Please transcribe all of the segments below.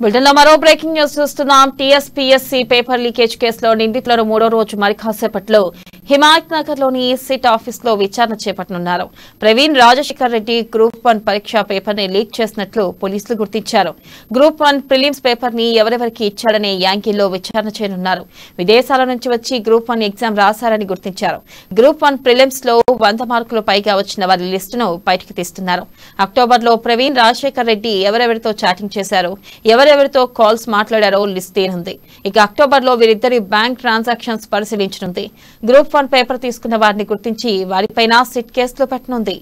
బులెటిన్లో మరో breaking news చూస్తున్నాం. టీఎస్పీఎస్సీ పేపర్ లీకేజ్ కేసులో నిందితులను మూడో రోజు మరి కాసేపట్లో హిమాయత్ నగర్ లోని సిట్ ఆఫీసులో విచారణ చేపట్టనున్నారు. ప్రవీణ్ రాజశేఖర్ రెడ్డి గ్రూప్ 1 పరీక్ష పేపర్ ని లీక్ చేసినట్లు పోలీసులు గుర్తించారు. గ్రూప్ 1 ప్రిలిమ్స్ పేపర్ ని ఎవరెవరికి ఇచ్చాడనే యాంగిల్లో విచారణ చేయనున్నారు. విదేశాల నుంచి వచ్చి గ్రూప్ 1 ఎగ్జామ్ రాశారని గుర్తించారు. గ్రూప్ 1 ప్రిలిమ్స్ లో 100 మార్కులు పైగా వచ్చిన వారి లిస్టును బయటకు తీస్తున్నారు. అక్టోబర్లో ప్రవీణ్ రాజశేఖర్ రెడ్డి ఎవరెవరితో చాటింగ్ చేశారు, ఎవరెవరితో కాల్స్ మాట్లాడారో లిస్ట్ తీనుంది. ఇక అక్టోబర్లో వీరిద్దరి బ్యాంక్ ట్రాన్సాక్షన్స్ పరిశీలించనుంది. గ్రూప్ 1 పేపర్ తీసుకున్న వారిని గుర్తించి వారిపైన సిట్ కేసులు పెట్టనుంది.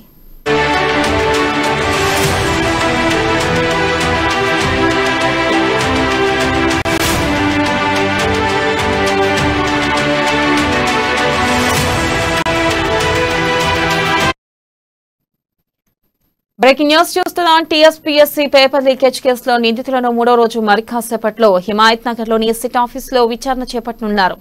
బ్రేకింగ్ న్యూస్ చూస్తున్నాం. టీఎస్పీఎస్సీ పేపర్ లీకేజ్ కేసులో నిందితులను మూడో రోజు మరి కాసేపట్లో హిమాయత్ నగర్ లోని సిట్ ఆఫీసులో విచారణ చేపట్టనున్నారు.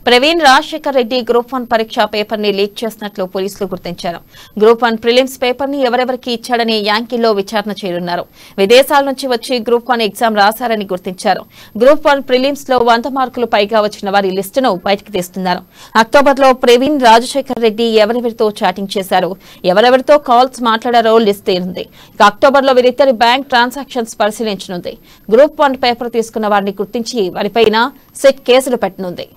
ప్రవీణ్ రాజశేఖర్ రెడ్డి గ్రూప్ 1 పరీక్ష పేపర్ ని లీక్ చేసినట్లు పోలీసులు గుర్తించారు. గ్రూప్ 1 ప్రిలిమ్స్ పేపర్ ని ఎవరెవరికి ఇచ్చాడనే యాంగిల్లో విచారణ చేయనున్నారు. విదేశాల నుంచి వచ్చి గ్రూప్ 1 ఎగ్జామ్ రాశారని గుర్తించారు. గ్రూప్ 1 ప్రిలిమ్స్ లో 100 మార్కులు పైగా వచ్చిన వారి లిస్టును బయటకు తీస్తున్నారు. అక్టోబర్లో ప్రవీణ్ రాజశేఖర్ రెడ్డి ఎవరెవరితో చాటింగ్ చేశారు, ఎవరెవరితో కాల్స్ మాట్లాడారో లిస్ట్ ఇక అక్టోబర్లో వీరిద్దరి బ్యాంక్ ట్రాన్సాక్షన్స్ పరిశీలించనుంది. గ్రూప్ 1 పేపర్ తీసుకున్న వారిని గుర్తించి వారిపైన సిట్ కేసులు పెట్టనుంది.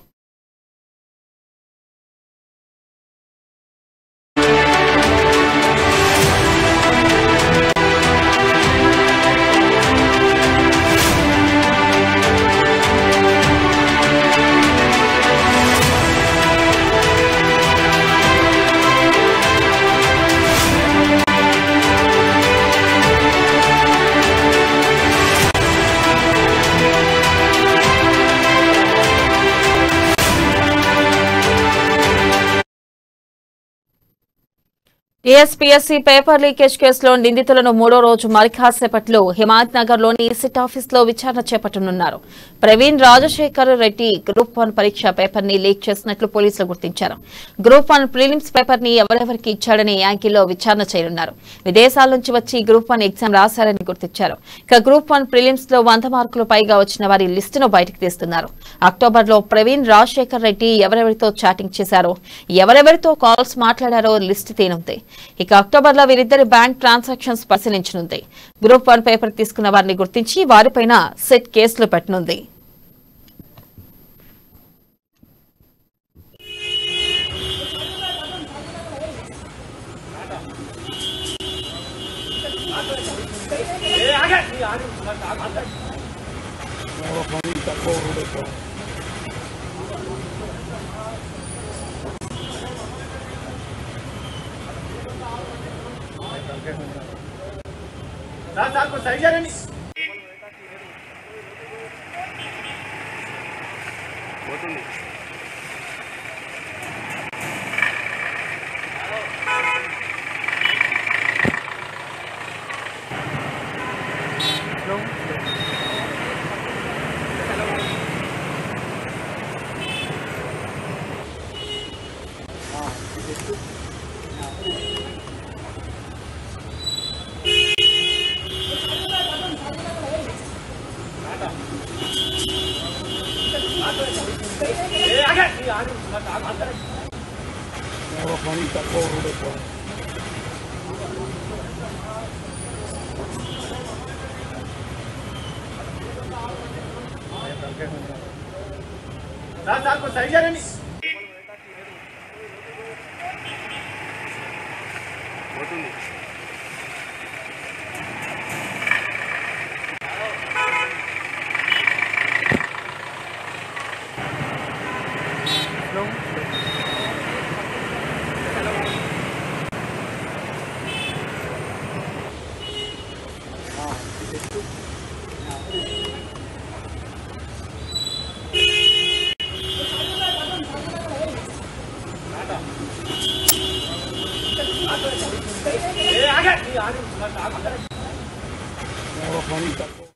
టీఎస్పీఎస్సీ పేపర్ లీకేజ్ కేసులో నిందితులను మూడో రోజు మరి కాసేపట్లో హిమాయత్ నగర్ లోని సిట్ ఆఫీసులో విచారణ చేపట్టనున్నారు. ప్రవీణ్ రాజశేఖర్ రెడ్డి గ్రూప్ 1 పరీక్ష పేపర్ ని లీక్ చేసినట్లు పోలీసులు గుర్తించారు. గ్రూప్ 1 ప్రిలిమ్స్ పేపర్ ని ఎవరెవరికి ఇచ్చాడనే యాంగిల్లో విచారణ చేయనున్నారు. విదేశాల నుంచి వచ్చి గ్రూప్ 1 ఎగ్జామ్ రాశారని గుర్తించారు. ఇక గ్రూప్ 1 ప్రిలిమ్స్ లో 100 మార్కులు పైగా వచ్చిన వారి లిస్టును బయటకు తీస్తున్నారు. అక్టోబర్లో ప్రవీణ్ రాజశేఖర్ రెడ్డి ఎవరెవరితో చాటింగ్ చేశారో, ఎవరెవరితో కాల్స్ మాట్లాడారో లిస్ట్ తీనుంది. ఇక అక్టోబర్లో వీరిద్దరి బ్యాంక్ ట్రాన్సాక్షన్స్ పరిశీలించనుంది. గ్రూప్ 1 పేపర్ తీసుకున్న వారిని గుర్తించి వారిపైన సిట్ కేసులు పెట్టనుంది. సార్ సరిగా రండి. పోతుంది. సార్ సరిగా రండి. పోతుంది. Agak,